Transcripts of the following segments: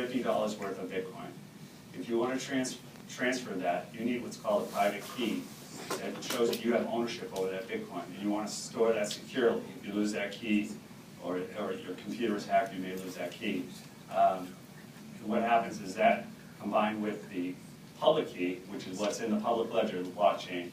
$50 worth of Bitcoin. If you want to transfer that, you need what's called a private key that shows that you have ownership over that Bitcoin, and you want to store that securely. If you lose that key, or your computer is hacked, you may lose that key. What happens is that, combined with the public key, which is what's in the public ledger, the blockchain,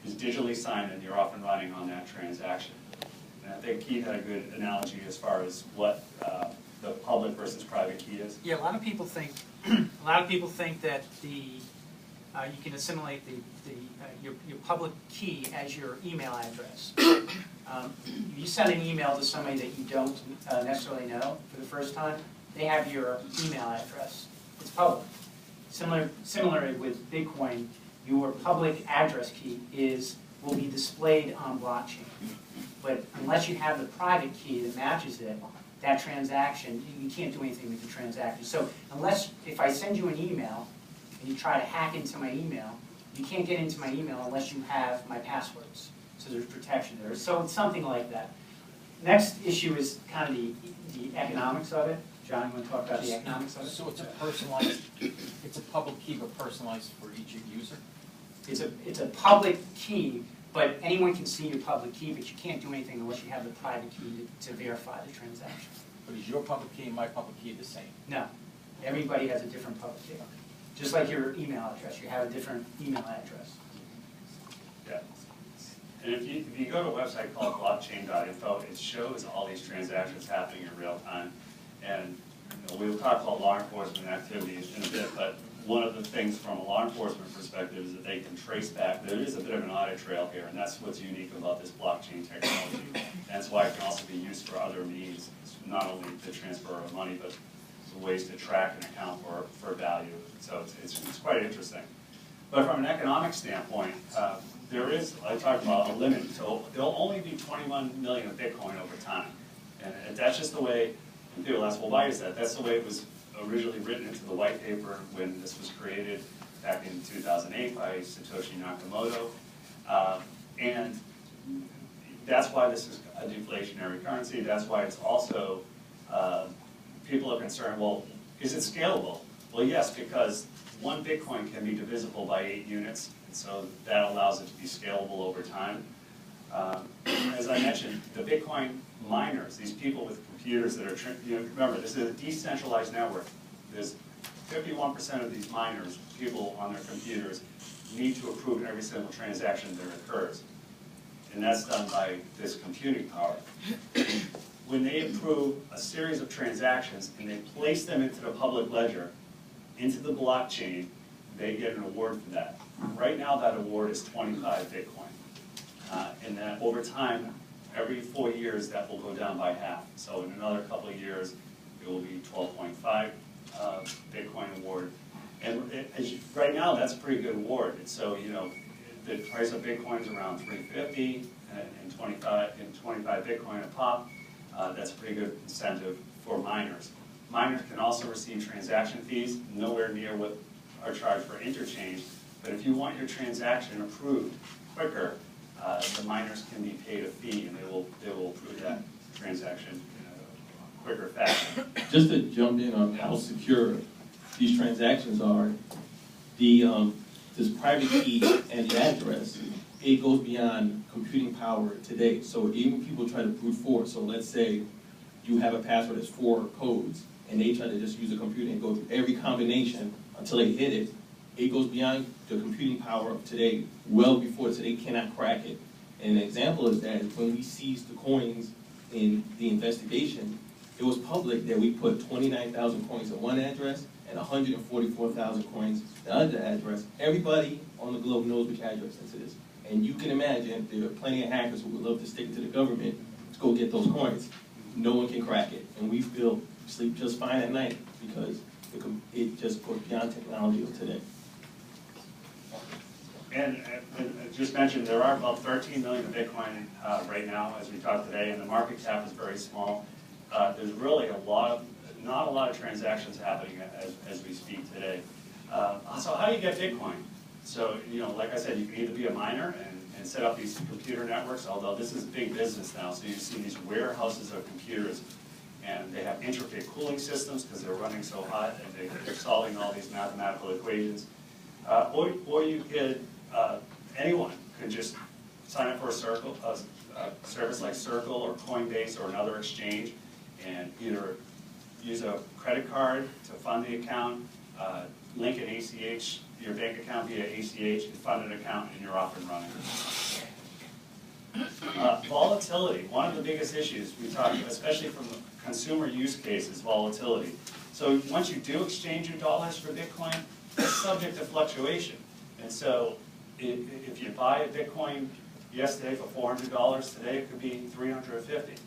is digitally signed, and you're off and running on that transaction. And I think Keith had a good analogy as far as what the public versus private key is. Yeah, a lot of people think that you can assimilate your public key as your email address. You send an email to somebody that you don't necessarily know for the first time, they have your email address. It's public. Similarly with Bitcoin, your public address key will be displayed on blockchain. But unless you have the private key that matches it, that transaction, you can't do anything with the transaction. So if I send you an email and you try to hack into my email, you can't get into my email unless you have my passwords. So there's protection there. So it's something like that. Next issue is kind of the economics of it. John, you want to talk about the economics of it? So it's a personalized, it's a public key but personalized for each user? It's a public key, but anyone can see your public key, but you can't do anything unless you have the private key to verify the transaction. But is your public key and my public key the same? No. Everybody has a different public key. Just like your email address, you have a different email address. Yeah. And if you go to a website called blockchain.info, it shows all these transactions happening in real time. And we'll talk about law enforcement activities in a bit, but one of the things from a law enforcement perspective is that they can trace back. There is a bit of an audit trail here, and that's what's unique about this blockchain technology. And that's why it can also be used for other means, not only the transfer of money, but ways to track and account for value. So it's quite interesting. But from an economic standpoint, there is, I talked about a limit. So there'll only be 21 million of Bitcoin over time. And that's just the way, and people ask, well, why is that? That's the way it was originally written into the white paper when this was created back in 2008 by Satoshi Nakamoto. And that's why this is a deflationary currency. That's why it's also, people are concerned, well, is it scalable? Well, yes, because one Bitcoin can be divisible by 8 units, and so that allows it to be scalable over time. As I mentioned, the Bitcoin miners, these people with computers that are, remember, this is a decentralized network. There's 51% of these miners, people on their computers, need to approve every single transaction that occurs. And that's done by this computing power. When they approve a series of transactions and they place them into the public ledger, into the blockchain, they get an award for that. Right now, that award is 25 Bitcoin. And that over time, every 4 years, that will go down by half. So in another couple of years, it will be 12.5 Bitcoin award. And right now, that's a pretty good award. And so, the price of Bitcoin is around $350 and 25 Bitcoin a pop. That's a pretty good incentive for miners. Miners can also receive transaction fees, nowhere near what are charged for interchange. But if you want your transaction approved quicker, the miners can be paid a fee, and they will approve that transaction in a quicker fashion. Just to jump in on how secure these transactions are, this private key and the address, it goes beyond computing power today. So even when people try to brute force, so let's say you have a password that's 4 codes, and they try to just use a computer and go through every combination until they hit it, it goes beyond the computing power of today, well before, so they cannot crack it. And an example is that when we seized the coins in the investigation, it was public that we put 29,000 coins in one address and 144,000 coins in the other address. Everybody on the globe knows which address this is. And you can imagine there are plenty of hackers who would love to stick it to the government to go get those coins. No one can crack it. And we sleep just fine at night because it just goes beyond technology of today. And I just mentioned there are about 13 million of Bitcoin right now as we talk today, and the market cap is very small. There's really not a lot of transactions happening as we speak today. So how do you get Bitcoin? So, like I said, you can either be a miner and set up these computer networks, although this is big business now, so you see these warehouses of computers. and they have intricate cooling systems because they're running so hot, and they're solving all these mathematical equations. Or you could, anyone could just sign up for a service like Circle or Coinbase or another exchange, and either use a credit card to fund the account, link an ACH, your bank account via ACH, and fund an account, and you're off and running. Volatility, one of the biggest issues we talk about, especially from the consumer use case, is volatility. So once you do exchange your dollars for Bitcoin, it's subject to fluctuation. And so if you buy a Bitcoin yesterday for $400, today it could be $350.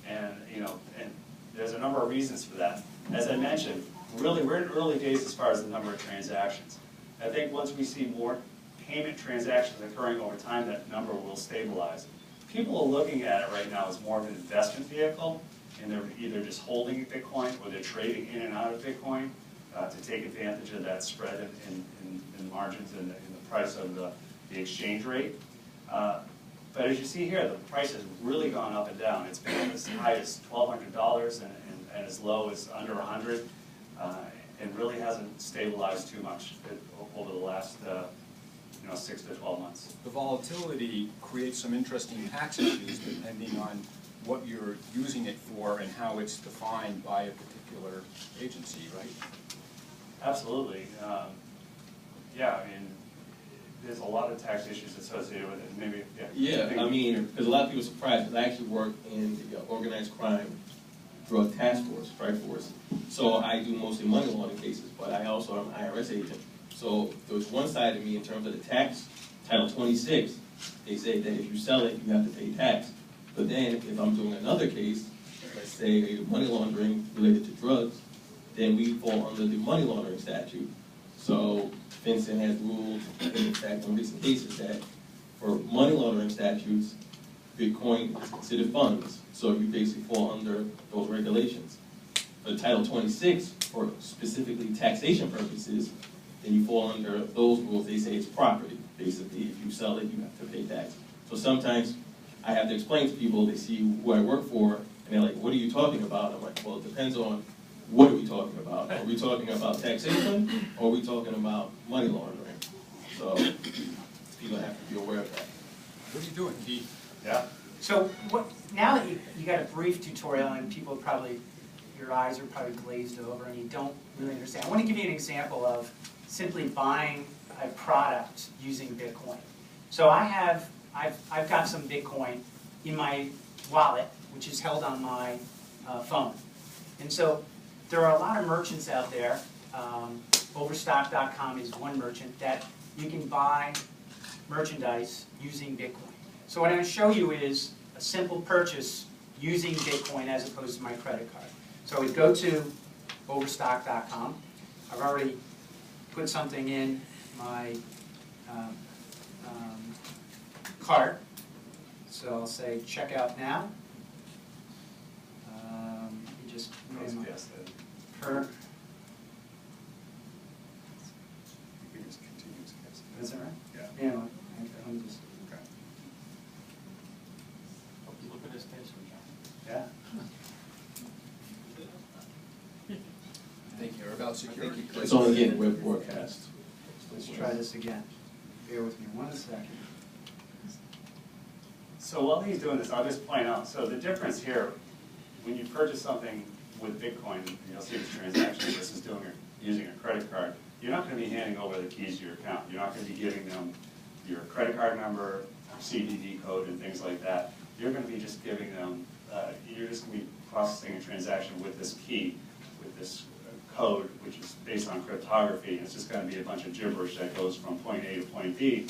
And and there's a number of reasons for that. As I mentioned, really we're in early days as far as the number of transactions. I think once we see more payment transactions occurring over time, that number will stabilize. People are looking at it right now as more of an investment vehicle, and they're either just holding Bitcoin or they're trading in and out of Bitcoin to take advantage of that spread in margins and the price of the exchange rate. But as you see here, the price has really gone up and down. It's been as high as $1,200 and as low as under $100, and really hasn't stabilized too much over the last 6 to 12 months. The volatility creates some interesting tax issues depending on what you're using it for and how it's defined by a particular agency, right? Absolutely. Yeah, I mean, there's a lot of tax issues associated with it. Maybe, yeah. Yeah, I mean, because a lot of people are surprised, because I actually work in the organized crime drug task force, strike force. So I do mostly money laundering cases, but I also am an IRS agent. So there was one side of me in terms of the tax, Title 26, they say that if you sell it, you have to pay tax. But then if I'm doing another case, let's say money laundering related to drugs, then we fall under the money laundering statute. So Vincent has ruled, in fact, in recent cases that for money laundering statutes, Bitcoin is considered funds. So you basically fall under those regulations. For Title 26, for specifically taxation purposes, then you fall under those rules. They say it's property. Basically, if you sell it, you have to pay tax. So sometimes I have to explain to people, they see who I work for, and they're like, what are you talking about? I'm like, well, it depends on what are we talking about. Are we talking about taxation, or are we talking about money laundering? So people have to be aware of that. What are you doing, Pete? Yeah. So now that you got a brief tutorial and people probably, your eyes are probably glazed over and you don't really understand. I want to give you an example of simply buying a product using Bitcoin. So I've got some Bitcoin in my wallet, which is held on my phone. And so there are a lot of merchants out there. Overstock.com is one merchant that you can buy merchandise using Bitcoin. So what I'm going to show you is a simple purchase using Bitcoin as opposed to my credit card. So we go to Overstock.com. I've already put something in my cart. So I'll say checkout now. You just put in my per. Is that right? Yeah. Yeah. I'm just. Hope you look at his face, Yeah. Thank you. Or about security. It's only getting web broadcast. Let's try this again. Bear with me 1 second. So while he's doing this, I'll just point out, so the difference here, when you purchase something with Bitcoin, you'll see this transaction versus using a credit card, you're not going to be handing over the keys to your account. You're not going to be giving them your credit card number, CVV code, and things like that. You're going to be just giving them, you're just going to be processing a transaction with this key, with this code, which is based on cryptography. It's just going to be a bunch of gibberish that goes from point A to point B,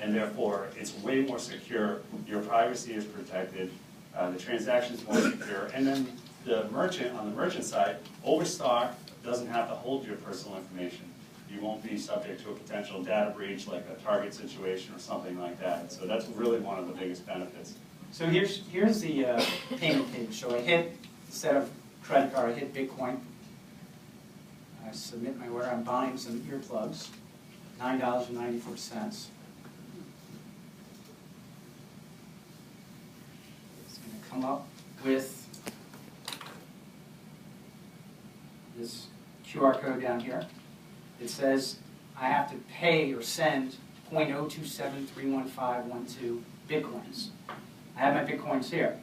and therefore it's way more secure. Your privacy is protected. The transaction is more secure, and then the merchant, on the merchant side, Overstock doesn't have to hold your personal information. You won't be subject to a potential data breach like a Target situation or something like that. So that's really one of the biggest benefits. So here's the payment page. So I hit, instead of credit card, I hit Bitcoin. I submit my order. I'm buying some earplugs, $9.94. It's going to come up with QR code down here. It says I have to pay or send 0.027311512 Bitcoins. I have my Bitcoins here.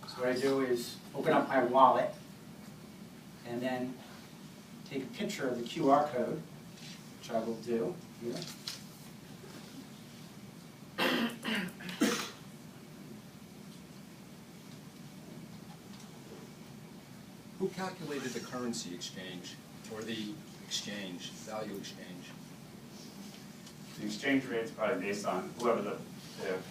So what I do is open up my wallet and then take a picture of the QR code, which I will do here. Who calculated the currency exchange, or the exchange, value exchange? The exchange rate is probably based on whoever the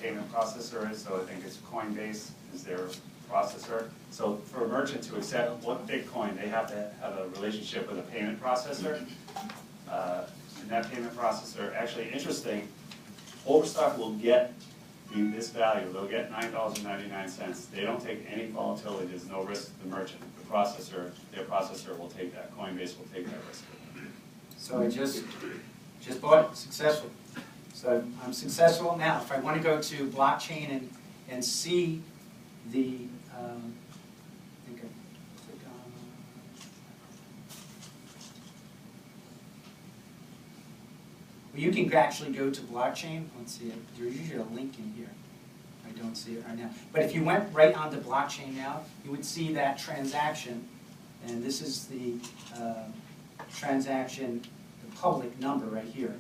payment processor is, so I think it's Coinbase is their processor. So for a merchant to accept Bitcoin, they have to have a relationship with a payment processor. And that payment processor, actually interesting, Overstock will get this value, they'll get $9.99. They don't take any volatility, there's no risk to the merchant. The processor, their processor will take that, Coinbase will take that risk. So I just bought it, successful. So I'm successful now. If I want to go to blockchain and see the, I think I click on, well, you can actually go to blockchain. Let's see, there's usually a link in here. I don't see it right now. But if you went right onto blockchain now, you would see that transaction, and this is the transaction, the public number right here.